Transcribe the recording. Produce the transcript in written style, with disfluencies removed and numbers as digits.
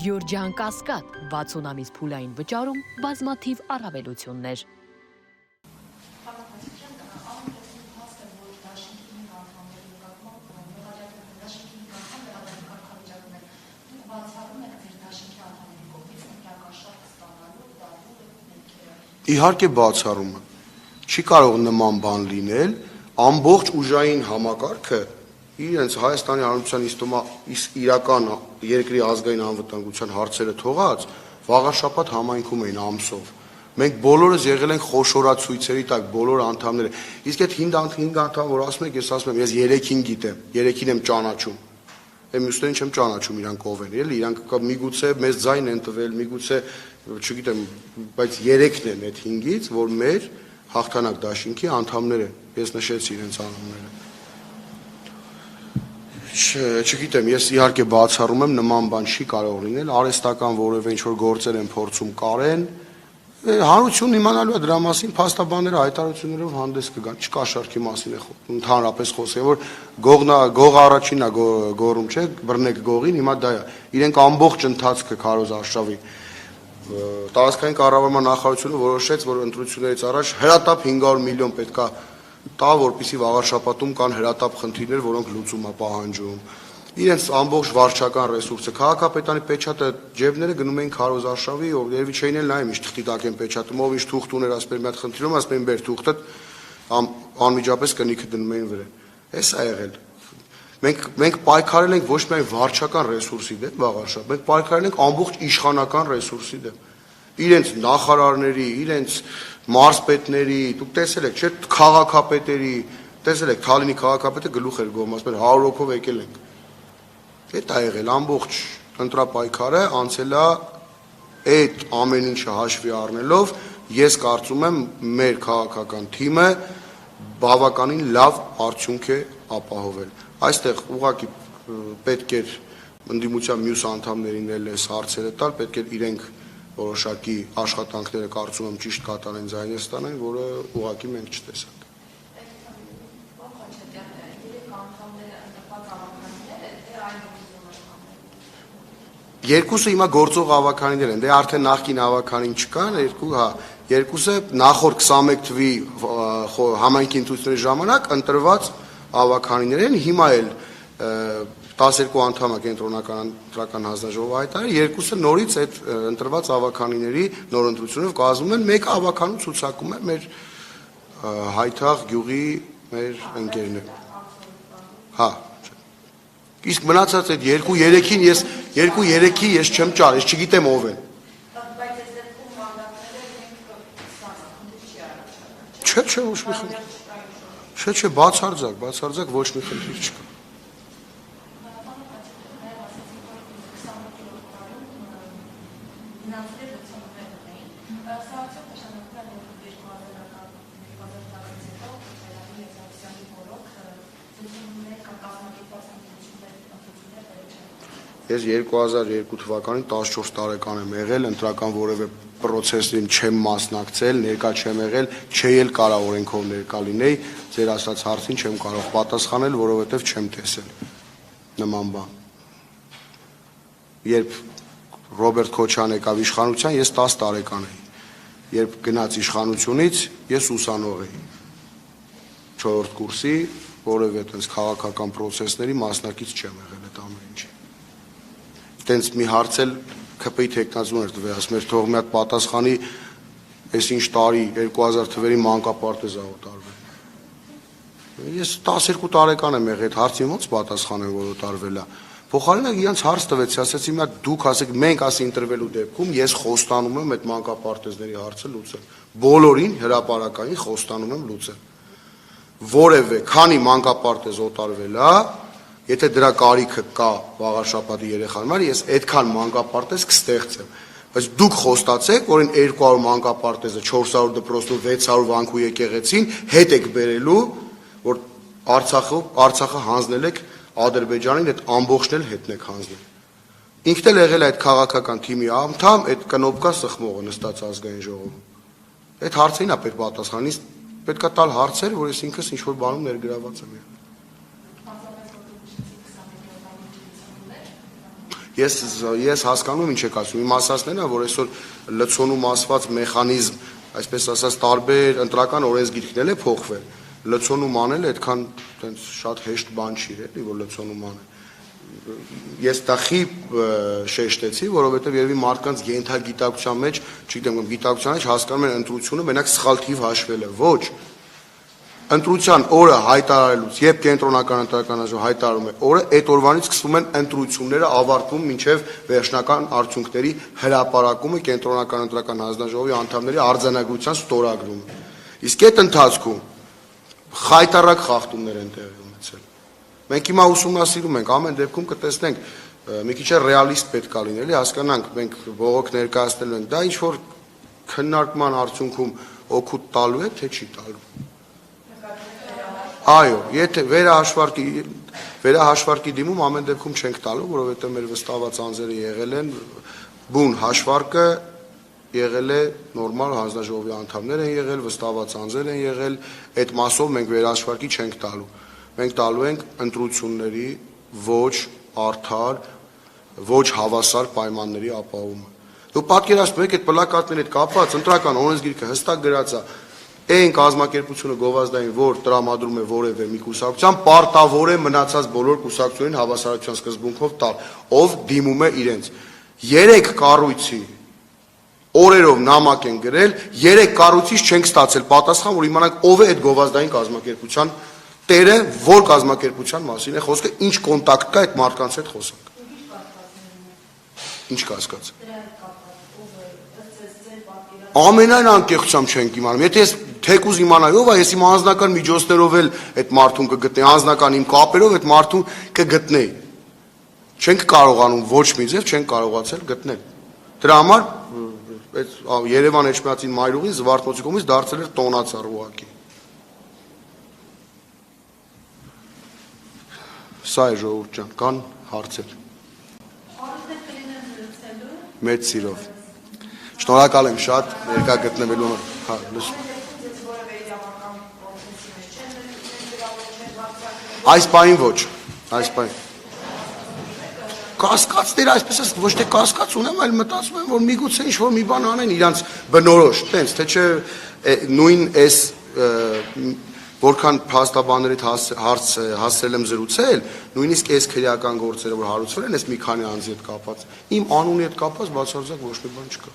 Գյորջյան Կասկադ 60 ամիս փուլային վճարում բազմաթիվ առավելություններ։ Իհարկե բացառում է, չի կարող նման բան լինել, ամբողջ ուժային համակարգը իրենց Հայաստանի Հանրապետության իրական երկրի ազգային անվտանգության հարցերը թողած վաղաշաբաթ համայնքում էին ամսով։ Մենք բոլորս եղել ենք խոշորացույցերի տակ, բոլոր անդամները։ Իսկ այդ 5 անդամ, որ ասում եք, ես ասում եմ, ես 3-ին գիտեմ, 3-ին եմ ճանաչում։ Մյուսներին չեմ ճանաչում, իրանք ով են, էլի, իրանք միգուցե մեզ ձայն են տվել, միգուցե չգիտեմ, բայց 3-ն են այդ 5-ից, որ մեր հաղթանակ դաշինքի անդամներ են, ես նշեցի իրենց անունները։ Չգիտեմ, ես իհարկե բացառում եմ, նման բան չի կարող լինել, արհեստական որևէ ինչ-որ գործեր են փորձում կարեն, հանրությունն իմանալու է դրա մասին, փաստաբանները հայտարարություններով հանդես կգան, չկաշառքի մասին է ընդհանրապես խոսքը, որ գողը առաջինն է գոռում, չէ, բռնեք գողին, հիմա դա է։ Իրենք ամբողջ ընթացքը Քարոզ Արշավի տարածքային կառավարման նախարարությունը որոշեց, որ ընտրություններից առաջ հրատապ 500 միլիոն պետքա տա, որպեսզի վաղաշաբաթում կան հրատապ խնդիրներ, որոնք լուծում է պահանջում։ Իրենց ամբողջ վարչական ռեսուրսը, քաղաքապետարանի պեչատը ջեբները գնում էին Քարոզ Արշավի, ով երևի չէին էլ նայում, ինչ թղթի տակ են պեչատում, ով ինչ թուղթ ուներ, ասում էր մի հատ խնդիրում, ասում էին բեր թուղթը, անմիջապես կնիքը դնում էին վրա։ Էս է եղել։ Մենք պայքարել ենք ոչ միայն վարչական ռեսուրսի դեմ վաղաշաբաթ, մենք պայքարել ենք ամբողջ իշխանական ռեսուրսի դեմ։ Իրենց նախարարների, իրենց մարզպետների, դուք տեսել եք, չէ՞, քաղաքապետերի, տեսել եք, Թալինի քաղաքապետը գլուխ էր գովում, ասում էր 100 հոգով եկել ենք։ Դա է եղել ամբողջ ընտրապայքարը, անցել է այդ ամեն ինչը հաշվի առնելով, ես կարծում եմ մեր քաղաքական թիմը բավականին լավ արդյունք է ապահովել։ Այստեղ ուղղակի պետք էր ընդդիմության մյուս անդամներին էլ այս հարցերը տալ, պետք է իրենք որոշակի աշխատանքները կարծում եմ ճիշտ կատարեն, ձայներ ստանան, որը ուղղակի մենք չտեսանք։ Երկուսը հիմա գործող ավականիներ են, դե արդեն նախկին ավականին չկան, երկուսը նախորդ 21 թվի համայնքի ընտրությունների ժամանակ ընտրված ավականիներ են, հիմա էլ 12 անդամը կենտրոնական ընտրական հանձնաժողովը հայտարարել, երկուսը նորից այդ ընտրված ավականիների նոր ընտրությունով կազմում են, մեկը ավականում ցուցակում է մեր Հայթաղ գյուղի մեր ընկերներ։ Հա։ Իսկ մնացած այդ 2-3-ին ես 2-3-ի ես չեմ ճար, ես չգիտեմ ով են։ Չէ, ոչ մի խնդիր։ Չէ, բացարձակ ոչ մի խնդիր չկա։ Ես 2002 թվականին 14 տարեկան եմ եղել, ընտրական որևէ պրոցեսին չեմ մասնակցել, ներկա չեմ եղել, չէի էլ կարող օրենքով ներկա լինեի, ձեր ասած հարցին չեմ կարող պատասխանել, որովհետև չեմ տեսել նման բան։ Երբ Ռոբերտ Քոչարյան եկավ իշխանության, ես 10 տարեկան էի։ Երբ գնաց իշխանությունից, ես ուսանող էի 4-րդ կուրսի, որևէ այդպես քաղաքական պրոցեսների մասնակից չեմ եղել այդ ամեն ինչի։ Տենց մի հարց էլ ԿՊ-ի տեխնազուն էր տվել, ասում էր թող մի հատ պատասխանի, այսինչ տարի 2000 թվերի մանկապարտեզ օտարվել։ Ես 12 տարեկան եմ եղել, այդ հարցին ոնց պատասխանեմ, որ օտարվել է։ Փոխարենը իրենց հարց տվեցի, ասեցի մի հատ դուք ասեք, մենք ասի ընտրվելու դեպքում ես խոստանում եմ այդ մանկապարտեզների հարցը լուծել։ Բոլորին հրապարակային խոստանում եմ լուծել։ Որևէ քանի մանկապարտեզ օտարվել է, եթե դրա կարիքը կա վաղաշաբաթի երեխաներ, ես այդքան մանկապարտեզ կստեղծեմ։ Բայց դուք խոստացեք, որ այն 200 մանկապարտեզը, 400 դպրոցն ու 600 վանք ու եկեղեցին հետ եք բերելու, որ Արցախը հանձնել եք Ադրբեջանին, այդ ամբողջն էլ հետն եք հանձնել։ Ինքն էլ եղել է այդ քաղաքական թիմի անդամ, այդ կնոպկա սխմողը նստած ազգային ժողովում։ Այդ հարցերին է պետք պատասխանից, պետք է տալ հարցեր, որ ես ինքս ինչ-որ բանում ներգրաված եմ եղել։ Ես հասկանում ինչ եք ասում, իմ ասածներն են, որ այսօր լցոնում ասված մեխանիզմ, այսպես ասած, տարբեր ընտրական օրենսգիրքն է փոխվել։ Լցոնում անել այդքան տենց շատ հեշտ բան չի, էլի, որ լցոնում անել։ Ես դա խիպ շեշտեցի, որովհետև երևի մարդկանց ենթագիտակցության մեջ, չգիտեմ, գիտակցության մեջ հասկանում են ընտրությունը մենակ սխալ թիվ հաշվելը, ոչ։ Ընտրության օրը հայտարարելուց, երբ կենտրոնական ընտրական ազգը հայտարարում է օրը, այդ օրվանից սկսվում են ընտրությունները, ավարտվում մինչև վերջնական արդյունքների հրապարակումը կենտրոնական ընտրական հանձնաժողովի անդամների արձանագրության ստորագրումը։ Իսկ այդ ընթացքում խայտառակ խախտումներ են տեղի ունեցել։ Մենք հիմա ուսումնասիրում ենք, ամեն դեպքում կտեսնենք, մի քիչ ռեալիստ պետք է լինել, հասկանանք, մենք բողոք ներկայացնելու ենք, դա ինչ որ քննարկման արդյունքում օգուտ տալու է, թե չի տալու։ Այո, եթե վերահաշվարկի դիմում ամեն դեպքում չենք տալու, որովհետև մեր վստահված անձերը եղել են, բուն հաշվարկը եղել է նորմալ հանձնաժողովի անդամներ են եղել, վստահված անձեր են եղել, այդ մասով մենք վերահաշվարկի չենք տալու։ Մենք տալու ենք ընտրությունների ոչ արդար, ոչ հավասար պայմանների ապահովումը։ Դու պատկերացնում եք այդ պլակատների հետ կապված ընտրական օրենսգիրքը հստակ գրած է, այն կազմակերպությունը գովազդային, որ տրամադրում է որևէ մի կուսակցության, պարտավոր է մնացած բոլոր կուսակցություններին հավասարության սկզբունքով տալ, ով դիմում է իրենց։ 3 կառույցի օրերով նամակ են գրել, 3 կառույցից չենք ստացել պատասխան, որ իմանանք ով է այդ գովազդային կազմակերպության տերը, որ կազմակերպության մասին է խոսքը, ինչ կոնտակտ կա այդ մարդկանց հետ խոսանք։ Ինչ կասկած։ Ամենայն անկեղծությամբ չենք իմանում։ Եթե ես թեկուզ իմանայի ով է, ես իմ անձնական միջոցներով էլ այդ մարդուն կգտնեի, անձնական իմ կապերով այդ մարդուն կգտնեի։ Չենք կարողանում ոչ մի ձև չենք կարողացել գտնել։ Դրա համար այդ Երևան Էջմիածին մայրուղին Զվարթնոցի կողմից դարձել էր տոնացար ուղղակի։ Սա է ժողովուրդ ջան, կան հարցեր։ Մեծ սիրով։ Շնորհակալ եմ շատ ներկա գտնվելու համար։ Հա, լսում։ Այս պահին ոչ, այս պահին։ Կասկածներ, այսպես ասած, ոչ թե կասկած ունեմ, այլ մտածում եմ, որ միգուցե ինչ-որ մի բան անեն իրանց բնորոշ, տենց, թե չէ նույն այս որքան փաստաբաններից հասցրել եմ զրուցել, նույնիսկ այս քրեական գործերը, որ հարուցվել են, այս մի քանի անձի հետ կապված, իմ անունի հետ կապված բացարձակ ոչ մի բան չկա։